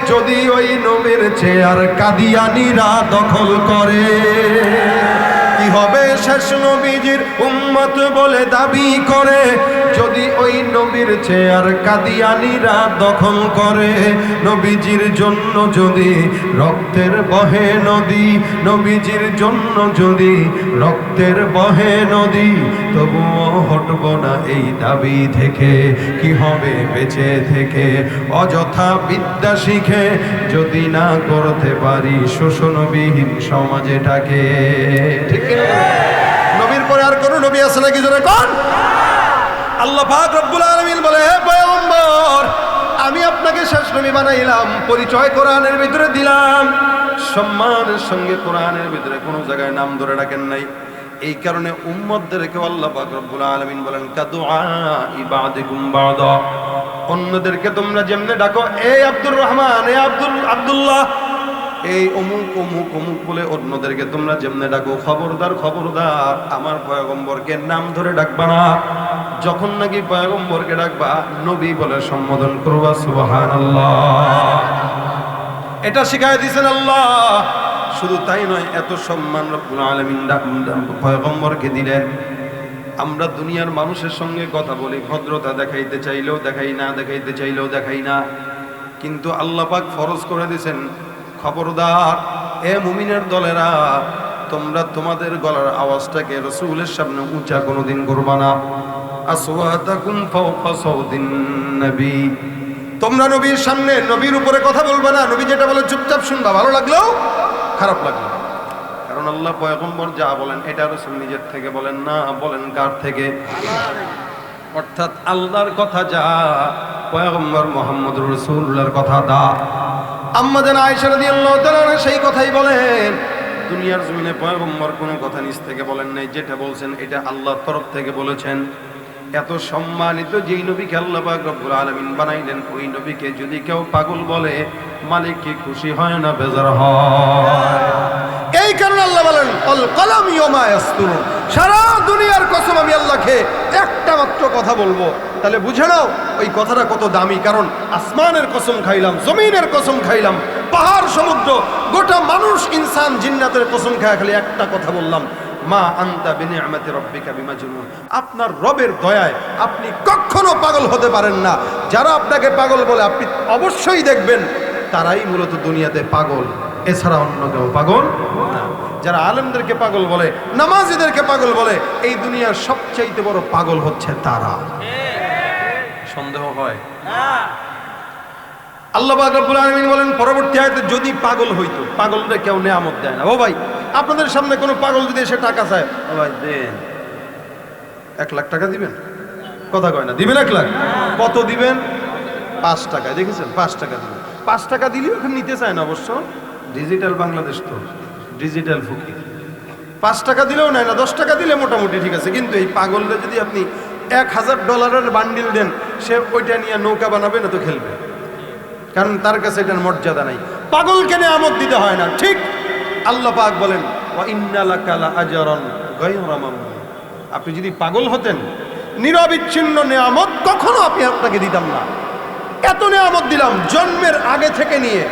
যদি ওই নবীর চেয়ার কাদিয়ানিরা দখল করে। কি হবে? শেষ নবীজির উম্মত বলে দাবি করে, যদি ওই নবীর চেয়ার কাদিয়ানিরা দখল করে। নবীজির জন্য যদি রক্তের বহে নদী, নবীজির জন্য যদি রক্তের বহে নদী, তবুও হটব না এই দাবি থেকে। কি হবে বেঁচে থেকে অযথা বিদ্যা শিখে, যদি না করতে পারি শোষণবিহীন সমাজটাকে? ঠিক না? নবীর পরে আর কোন নবী আছে নাকি? জোরে কোন? আল্লাহ পাক রব্বুল আলামিন বলে হে পয়গম্বর, আমি আপনাকে শেষ নবী বানাইলাম, পরিচয় কোরআনের ভিতরে দিলাম। সম্মানের সঙ্গে কোরআনের ভিতরে কোনো জায়গায় নাম ধরে ডাকেন নাই। এই কারণে উম্মতদেরকে আল্লাহ পাক রব্বুল আলামিন বলেন কাদুআ ইবাদিকুম বাদা, অন্যদেরকে তোমরা যেমনে ডাকো, এই আব্দুর রহমান, এই আব্দুল্লাহ, এই অমুক অমুক অমুক বলে অন্যদেরকে তোমরা যেমনে ডাকো, খবরদার খবরদার আমার পয়গম্বরকে নাম ধরে ডাকবা না। যখন নাকি পয়গম্বরকে ডাকবা নবী বলে সম্বোধন করবা। সুবহানাল্লাহ। এটা শিখায় দিয়েছেন আল্লাহ। শুধু তাই নয়, এত সম্মান রব্বুল আলামিন পয়গম্বরকে দিলেন। আমরা দুনিয়ার মানুষের সঙ্গে কথা বলি, ভদ্রতা দেখাইতে চাইলেও দেখাই না, দেখাইতে চাইলেও দেখাই না। কিন্তু আল্লাহ পাক ফরজ করে দিয়েছেন, খবরদার এ মুমিনের দলেরা, তোমরা তোমাদের গলার আওয়াজটাকে রাসূলের সামনে উঁচা কোনোদিন করবা না। আসওয়াতাকুম ফাওকা সাওতিন নবী, তোমরা নবীর সামনে নবীর উপরে কথা বলবে না। নবী যেটা বলে চুপচাপ শুনবা, ভালো লাগলেও খারাপ লাগলো। কারণ আল্লাহ পয়গম্বর যা বলেন এটা রাসূল নিজের থেকে বলেন না, বলেন কার থেকে? অর্থাৎ আল্লাহর কথা যা, পয়গম্বর মুহাম্মদুর রাসূলুল্লাহর কথা দা। আম্মা জান আয়েশা রাদিয়াল্লাহু তাআলা আনহা সেই কথাই বলেন, দুনিয়ার জমিনে পয়গম্বর কোনো কথা নিজ থেকে বলেন নাই, যেটা বলছেন এটা আল্লাহর তরফ থেকে বলেছেন। এত সম্মানিত যেই নবীকে আল্লাহ পাক রব্বুল আলামিন বানাইলেন, ওই নবীকে যদি কেউ পাগল বলে, মালিক কি খুশি হয় না বেজার হয়? এই কারণে আল্লাহ বলেন আল কলাম ইয়ামা ইয়াসতুরুন, সারা দুনিয়ার কসম আমি আল্লাহকে একটা মাত্র কথা বলবো। তাহলে বুঝে নাও ওই কথাটা কত দামি। কারণ আসমানের কসম খাইলাম, জমিনের কসম খাইলাম, পাহাড় সমুদ্র গোটা মানুষ ইনসান জিন্নাতের কসম খায়, খালি একটা কথা বললাম, মা আনতা বিনিআমাতি রাব্বিকা বিমাজনুন। আপনার রবের দয়ায় আপনি কখনো পাগল হতে পারেন না। যারা আপনাকে পাগল বলে আপনি অবশ্যই দেখবেন তারাই মূলত দুনিয়াতে পাগল, এছাড়া অন্য কেউ পাগল না। যারা আলেমদেরকে পাগল বলে, নামাজীদেরকে পাগল বলে, এই দুনিয়ার সবচাইতে বড় পাগল হচ্ছে তারা। সন্দেহ হয়? আল্লাহ পাক রব্বুল আলামিন বলেন পরবর্তী আয়াতে, যদি পাগল হইতো, পাগলদের কেউ নেয়ামত দেয় না। ও ভাই, আপনাদের সামনে কোনো পাগল যদি এসে টাকা চায়, ও ভাই দেন, 1 লাখ টাকা দিবেন? কথা কয় না, দিবেন 1 লাখ? কত দিবেন? 5 টাকা। দেখেছেন, 5 টাকা দিবেন। 5 টাকা দিলেও এখন নিতে চায় না। অবশ্য ডিজিটাল বাংলাদেশ তো, ডিজিটাল ফকির, 5 টাকা দিলেও নেয় না, 10 টাকা দিলে মোটামুটি ঠিক আছে। কিন্তু এই পাগলরা যদি আপনি $1000 বান্ডিল দেন, সে ওইটা নিয়ে নৌকা বানাবে না তো খেলবে, কারণ তার কাছে এটার মর্যাদা নাই। পাগলকে নেয়ামত দিতে হয় না। ঠিক আল্লাহ পাক বলেন ওয়া ইন্না লাকা লাআজরান গায়রা মামনুন, আপনি যদি পাগল হতেন, নিরবিচ্ছিন্ন নেয়ামত কখনো আপনাকে দিতাম না। এত নেয়ামত দিলাম, জন্মের আগে থেকে নিয়ে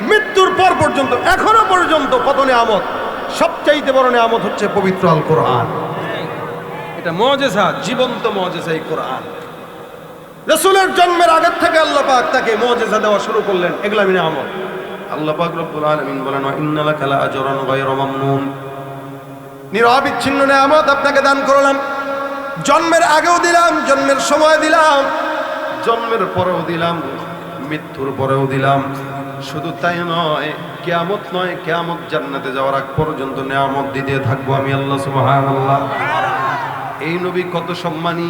মৃত্যুর পর পর্যন্ত, এখনো পর্যন্ত কত নেয়ামত। সবচাইতে বড় নেয়ামত হচ্ছে পবিত্র আল কোরআন। এটা মুজিজা, জীবন্ত মুজিজা এই কোরআন। রাসূলের জন্মের আগের থেকে আল্লাহ পাক তাকে মুজিজা দেওয়া শুরু করলেন, এগুলা নেয়ামত। আল্লাহ পাক রব্বুল আলামিন বলেন ওয়া ইন্না লাকা লাআজরান গায়রা মামনুন, নিরবিচ্ছিন্ন নেয়ামত আপনাকে দান করলাম। জন্মের আগেও দিলাম, জন্মের সময় দিলাম, জন্মের পরেও দিলাম, মৃত্যুর পরেও দিলাম। শুধু তাই নয়, কিয়ামত নয়, কিয়ামত জান্নাতে যাওয়ার আগ পর্যন্ত নেয়ামত দিতে থাকবো আমি আল্লাহ সুবহানাল্লাহ। এই নবী কত সম্মানী।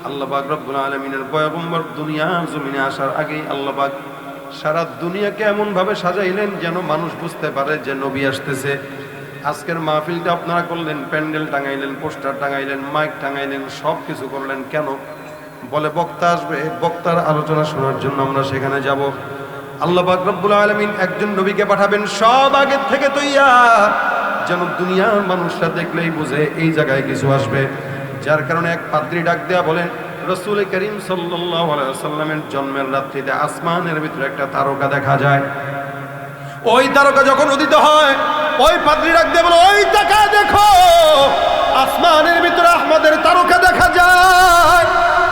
আল্লাহ পাক রব্বুল আলামিনের পয়গম্বর দুনিয়ার জমিনে আসার আগেই আল্লাহ পাক সারা দুনিয়াকে এমন ভাবে সাজাইলেন যেন মানুষ বুঝতে পারে যে নবী আসতেছে। আজকের মাহফিলটা আপনারা করলেন, প্যান্ডেল টাঙাইলেন, পোস্টার টাঙাইলেন, মাইক টাঙাইলেন, সব কিছু করলেন কেন? বলে বক্তা আসবে, বক্তার আলোচনা শোনার জন্য আমরা সেখানে যাব। আল্লাহ পাক রব্বুল আলামিন একজন নবীকে পাঠাবেন সব আগের থেকে তৈয়ার, যেন দুনিয়ার মানুষরা দেখলেই বুঝে এই জায়গায় কিছু আসবে। যার কারণে এক পাদ্রী ডাক দেয়া বলেন, রাসূল করিম সাল্লাল্লাহু আলাইহি ওয়াসাল্লামের জন্মের রাত্রিতে আসমানের ভিতরে একটা তারকা দেখা যায়। ওই তারকা যখন উদিত হয়, ওই পাদ্রী ডাক দিয়ে বলে, ওই তাকা দেখো, আসমানের ভিতরে আহমদের তারকা দেখা যায়।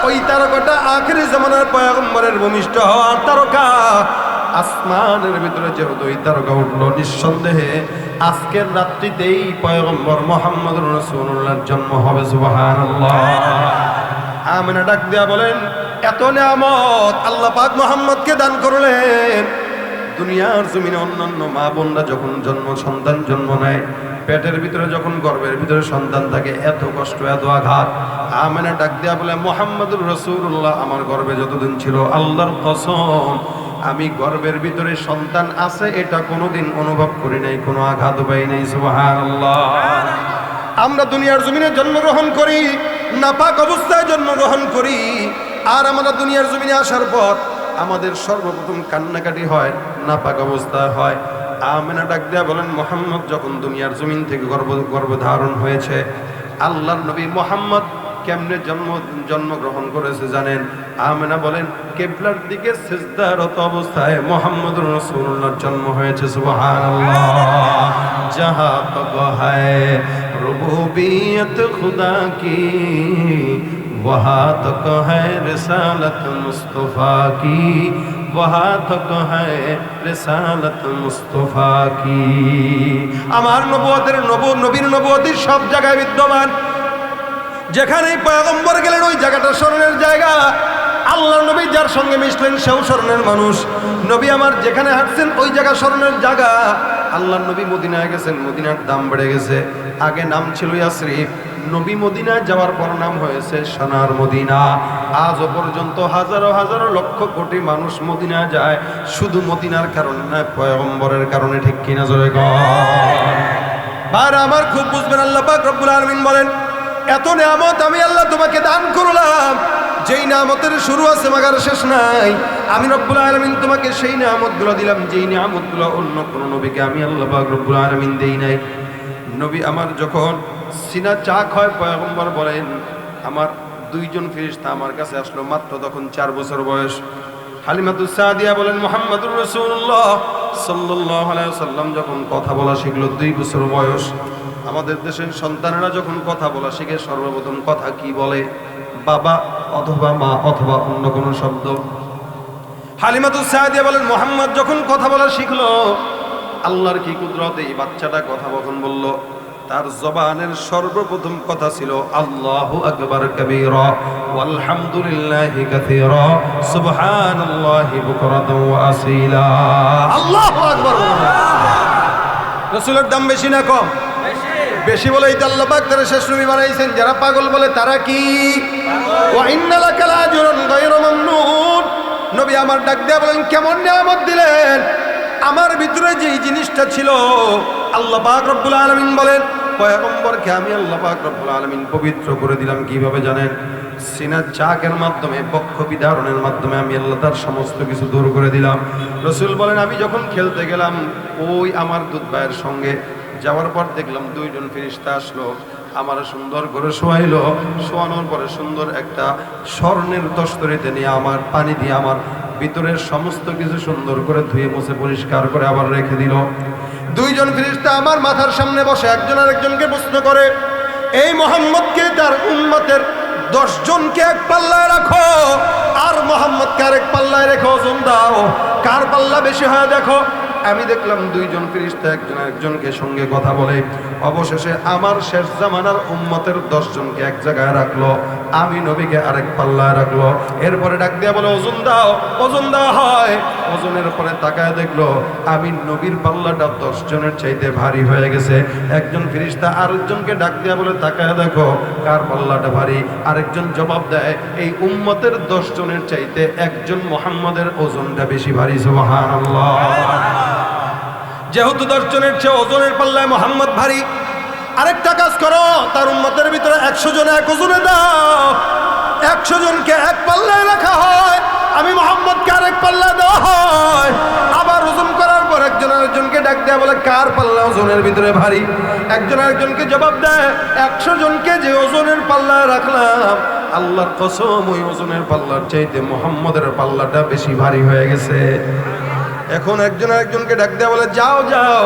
ওই তারকাটা আখিরি জামানার পয়গম্বরের ভূমিষ্ঠ হওয়ার তারকা। আসমানের ভিতরে যেহেতু ওই তারকা উঠলো, নিঃসন্দেহে আজকের রাত্রিতেই পয়গম্বর মুহাম্মদুর রাসূলুল্লাহর জন্ম হবে। সুবহানাল্লাহ। আমিনা ডাক দিয়া বলেন, এত নিয়ামত আল্লাহ পাক মুহাম্মদকে দান করলেন। দুনিয়ার জমিনে অন্যান্য মা বোনরা যখন সন্তান জন্ম নেয়, পেটের ভিতরে যখন গর্ভের ভিতরে সন্তান থাকে, এত কষ্ট, এত আঘাত। আমিনা ডাক দিয়া বলে, মুহাম্মদুর রাসূলুল্লাহ আমার গর্ভে যতদিন ছিল, আল্লাহর কসম আমি গর্ভের ভিতরে সন্তান আছে এটা কোনোদিন অনুভব করি নাই, কোনো আঘাত পাই নাই। সুবহানাল্লাহ। আমরা দুনিয়ার জমিনে জন্মগ্রহণ করি, নাপাক অবস্থায় জন্মগ্রহণ করি, আর আমরা দুনিয়ার জমিনে আসার পর আমাদের সর্বপ্রথম কান্নাকাটি হয়, নাপাক অবস্থায় হয়। আমিনা ডাক দেয়া বলেন, মুহাম্মদ যখন দুনিয়ার জমিন থেকে গর্ভধারণ হয়েছে, আল্লাহর নবী মুহাম্মদ কেমনে জন্মগ্রহণ করেছে জানেন? আমিনা বলেন, কিবলার দিকে সিজদারত অবস্থায় মুহাম্মদুর রাসূলুল্লাহর জন্ম হয়েছে। সুবহানাল্লাহ। जहाँ तक है रुबूबियत खुदा की, वहाँ तक है रिसालत मुस्तफ़ा की, वहाँ तक है रिसालत मुस्तफ़ा की। আমার নবীর নবুয়ত সব জায়গায় বিদ্যমান। যেখানেই পয়গম্বর গেলেন ওই জায়গাটা স্মরণের জায়গা। আল্লাহ নবী যার সঙ্গে মিশলেন সেও স্মরণের মানুষ। নবী আমার যেখানে হাঁটছেন ওই জায়গা স্মরণের জায়গা। আল্লাহর নবী মদিনায় গেছেন, মদিনার দাম বেড়ে গেছে। আগে নাম ছিল ইয়াসরিব, নবী মদিনায় যাওয়ার পর নাম হয়েছে সোনার মদিনা। আজও পর্যন্ত হাজারো হাজারো লক্ষ কোটি মানুষ মদিনায় যায়, শুধু মদিনার কারণে নয়, পয়গম্বরের কারণে। ঠিক কিনা জোরে কর। আর আমার খুব বুঝবেন, আল্লাহ পাক রব্বুল আলামিন বলেন, এত নিয়ামত আমি আল্লাহ তোমাকে দান করলাম, যেই নিয়ামতের শুরু আছে মাগার শেষ নাই। আমি রব্বুল আলামিন তোমাকে সেই নিয়ামতগুলো দিলাম, যেই নিয়ামতগুলো অন্য কোনো নবীকে আমি আল্লাহ পাক রব্বুল আলামিন দেই নাই। নবী আমার যখন সিনা চাক হয়, পয়গম্বর বলেন আমার দুইজন ফেরেশতা আমার কাছে আসলো, মাত্র তখন 4 বছর বয়স। হালিমাতুস সাদিয়া বলেন মুহাম্মাদুর রাসূলুল্লাহ সাল্লাল্লাহু আলাইহি ওয়াসাল্লাম যখন কথা বলা শিখলো 2 বছর বয়স। আমাদের দেশের সন্তানেরা যখন কথা বলা শিখে সর্বপ্রথম কথা কি বলে? বাবা অথবা মা অথবা অন্য কোনো শব্দ। হালিমাতুস সাদিয়া বলেন মুহাম্মদ যখন কথা বলা শিখলো, আল্লাহর কি কুদরত, এই বাচ্চাটা কথা কখন বলল? তার জবানের সর্বপ্রথম কথা ছিল আল্লাহু আকবার কাবীরা ওয়ালহামদুলিল্লাহি কাসীরা সুবহানাল্লাহি বুকরাতাও ওয়া আসীলা। আল্লাহু আকবার। রাসূলের দাম বেশি না কম? বেশি বলেই তো আল্লাহ পাক তারা শেষ নবী বানাইছেন। যারা পাগল বলে তারা কি? ওয়া ইন্না লাকা লাআজরুন গায়রা মামনুন। নবী আমার ডাক দেয়া বলেন কেমন নিয়ামত দিলেন। আমার ভিতরে যেই জিনিসটা ছিল, আল্লাহ পাক রব্বুল আলামিন বলেন পয়গম্বরকে আমি আল্লাহ পাক রব্বুল আলামিন পবিত্র করে দিলাম। কিভাবে জানেন? সিনার চাকের মাধ্যমে, বক্ষ বিদারণের মাধ্যমে আমি আল্লাহ তার সমস্ত কিছু দূর করে দিলাম। রাসূল বলেন আমি যখন খেলতে গেলাম ওই আমার দুধ ভাইয়ের সঙ্গে, যাওয়ার পর দেখলাম 2 জন ফেরেশতা আসলো, আমার সুন্দর করে শোয়াইলো। শোয়ানোর পরে সুন্দর একটা স্বর্ণের তস্তরিতে নিয়ে আমার পানি দিয়ে আমার ভিতরের সমস্ত কিছু সুন্দর করে ধুয়ে মুছে পরিষ্কার করে আবার রেখে দিল। 2 জন ফেরেশতা আমার মাথার সামনে বসে একজন আরেকজনকে প্রশ্ন করে, এই মুহাম্মদকে তার উম্মতের 10 জনকে এক পাল্লায় রাখো, আর মুহাম্মদকে আরেক পাল্লায় রেখো, ওজন দাও, কার পাল্লা বেশি হয় দেখো। আমি দেখলাম 2 জন ফেরেশতা একজন আরেকজনকে সঙ্গে কথা বলে। অবশেষে আমার শেষ জামানার উম্মতের 10 জনকে এক জায়গায় রাখলো, আমি নবীকে আরেক পাল্লায় রাখলো। এরপরে ডাক দিয়া বলে ওজন দাও, ওজন দেওয়া হয়। ওজনের পরে তাকায় দেখলো আমি নবীর পাল্লাটা 10 জনের চাইতে ভারী হয়ে গেছে। একজন ফেরেশতা আরেকজনকে ডাক দিয়া বলে তাকায় দেখো কার পাল্লাটা ভারী। আরেকজন জবাব দেয় এই উম্মতের 10 জনের চাইতে একজন মুহাম্মদের ওজনটা বেশি ভারী। সুবহানাল্লাহ। যেহেতু 10 জনের চেয়ে ওজনের পাল্লায় মুহাম্মদ ভারী, আরেকটা কাজ করো, তার উম্মতের ভিতরে 100 জন এক ওজনে দাও, 100 জনকে এক পাল্লায় রাখা হয়, আমি মুহাম্মদকে আরেক পাল্লায় দেওয়া হয়। আবার ওজন করার পর একজন আরেকজনকে ডাক দেয়া বলে কার পাল্লা ওজনের ভিতরে ভারী। একজন আরেকজনকে জবাব দেয় 100 জনকে যে ওজনের পাল্লায় রাখলাম, আল্লাহর কসম ওই ওজনের পাল্লার চাইতে মুহাম্মদের পাল্লাটা বেশি ভারী হয়ে গেছে। এখন একজন আরেকজনকে ডাক দেয়া বলে যাও যাও,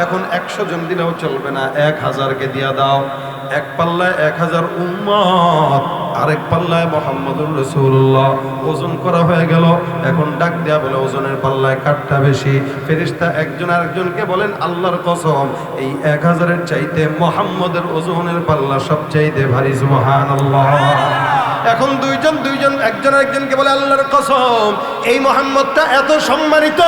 এখন 100 জন দিলেও চলবে না, 1000কে দিয়া দাও। এক পাল্লায় 1000 উম্মত, আরেক পাল্লায় মুহাম্মদুর রাসূলুল্লাহ। ওজন করা হয়ে গেল। এখন ডাক দেয়া বলে ওজনের পাল্লায় কারটা বেশি। ফেরেশতা একজন আরেকজনকে বলেন আল্লাহর কসম এই 1000-এর চাইতে মুহাম্মদের ওজনের পাল্লা সবচাইতে ভারী। সুবহানাল্লাহ। এখন 2 জন একজন আরেকজনকে বলে আল্লাহর কসম এই মুহাম্মদটা এত সম্মানিত,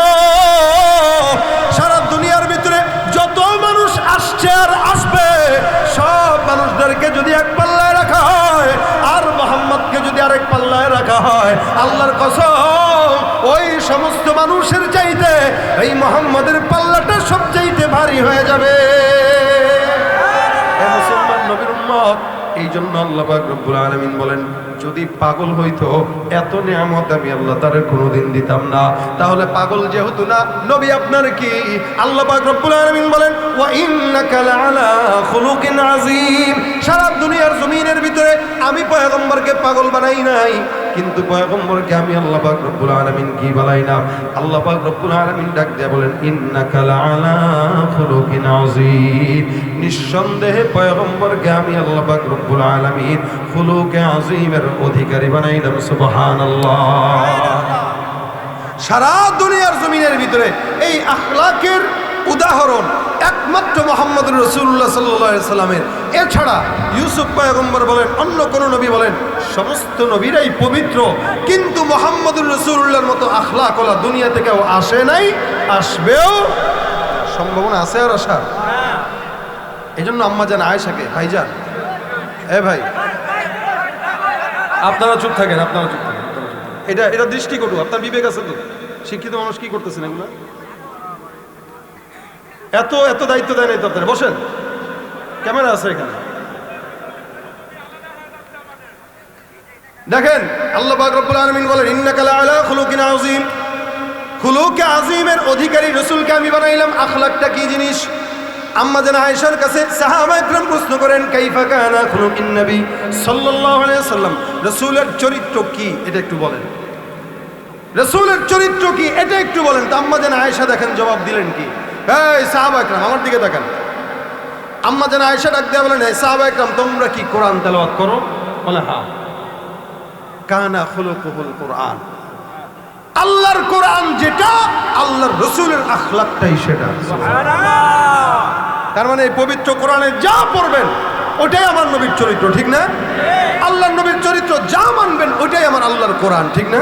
সারা দুনিয়ার ভিতরে যত মানুষ আসছে আর আসবে সব মানুষদেরকে যদি এক পাল্লায় রাখা হয় আর মুহাম্মদকে যদি আরেক পাল্লায় রাখা হয়, আল্লাহর কসম ওই সমস্ত মানুষের চাইতে এই মুহাম্মদের পাল্লাটা সবচাইতে ভারী হয়ে যাবে। এ মুসলমান নবীর উম্মত, এই জন্য আল্লাহ পাক রব্বুল আলামিন বলেন যদি পাগল হইতো এত নিয়ামত আমি আল্লাহ তারে কোনোদিন দিতাম না। তাহলে পাগল যেহেতু না, নবী আপনার কি? আল্লাহ পাক রব্বুল আলামিন বলেন ওয়া ইন্নাকা লাআলা খুলুকিন আযীম। সারা দুনিয়ার জমিনের ভিতরে আমি পয়গম্বরকে পাগল বানাই নাই, কিন্তু পয়গম্বরকে আমি আল্লাহ পাক রব্বুল আলামিন কি বানাইলাম? আল্লাহ পাক রব্বুল আলামিন ডাক দিয়ে বলেন ইন্নাকা লাআলা খুলুকিন আযীম। নিঃসন্দেহে পয়গম্বরকে আমি আল্লাহ পাক রব্বুল আলামিন খুলুকে আযীমের অধিকারী বানাইলাম। সুবহানাল্লাহ। সারা দুনিয়ার জমিনের ভিতরে এই আখলাকের উদাহরণ একমাত্র মুহাম্মদুর রাসূলুল্লাহ সাল্লাল্লাহু আলাইহি সাল্লামের। এছাড়া ইউসুফ পয়গম্বর বলেন, অন্য কোন নবী বলেন, সমস্ত নবীরাই পবিত্র, কিন্তু মুহাম্মদুর রাসূলুল্লাহর মতো আখলাকওয়ালা দুনিয়াতে কেউ আসে নাই, আসবেও। সম্ভাবনা আছে আর আসার? এই জন্য আম্মা জান আয়েশাকে, ভাইজান এ ভাই আপনারা চুপ থাকেন, আপনারা চুপ থাকেন, আপনারা চুপ থাকেন। এটা দৃষ্টিকটু, আপনার বিবেক আছে তো? শিক্ষিত মানুষ কি করতেছেন এগুলো? এত এত দায়িত্ব দেয় নাই তো আপনারা। বসেন, ক্যামেরা আছে এখানে। দেখেন আল্লাহ পাক রব্বুল আলামিন বলেন ইন্নাকা লাআলা খুলুকিন আযীম। খুলুকে আযীমের অধিকারী রাসূলকে আমি বানাইলাম। আখলাকটা কি জিনিস? আম্মা জান আয়েশার কাছে সাহাবায়ে কেরাম প্রশ্ন করেন কাইফা কানা খুলুকিন নবী সাল্লাল্লাহু আলাইহি ওয়াসাল্লাম, রাসূলের চরিত্র কি এটা একটু বলেন। রাসূলের চরিত্র কি এটা একটু বলেন। তো আম্মা জান আয়েশা দেখেন জবাব দিলেন কি? এই সাহাবায়ে কেরাম আমার দিকে তাকান। আম্মা জান আয়েশা ডাক দিয়ে বলেন এই সাহাবায়ে কেরাম তোমরা কি কোরআন তেলাওয়াত করো? বলে হ্যাঁ। কানা খুলুকুহুল কোরআন, আল্লাহর কোরআন যেটা আল্লাহর রাসূলের আখলাকটাই সেটা। তার মানে এই পবিত্র কোরআনে যা পড়বেন ওটাই আমার নবীর চরিত্র, ঠিক না? আল্লাহর নবীর চরিত্র যা মানবেন ওটাই আমার আল্লাহর কোরআন, ঠিক না?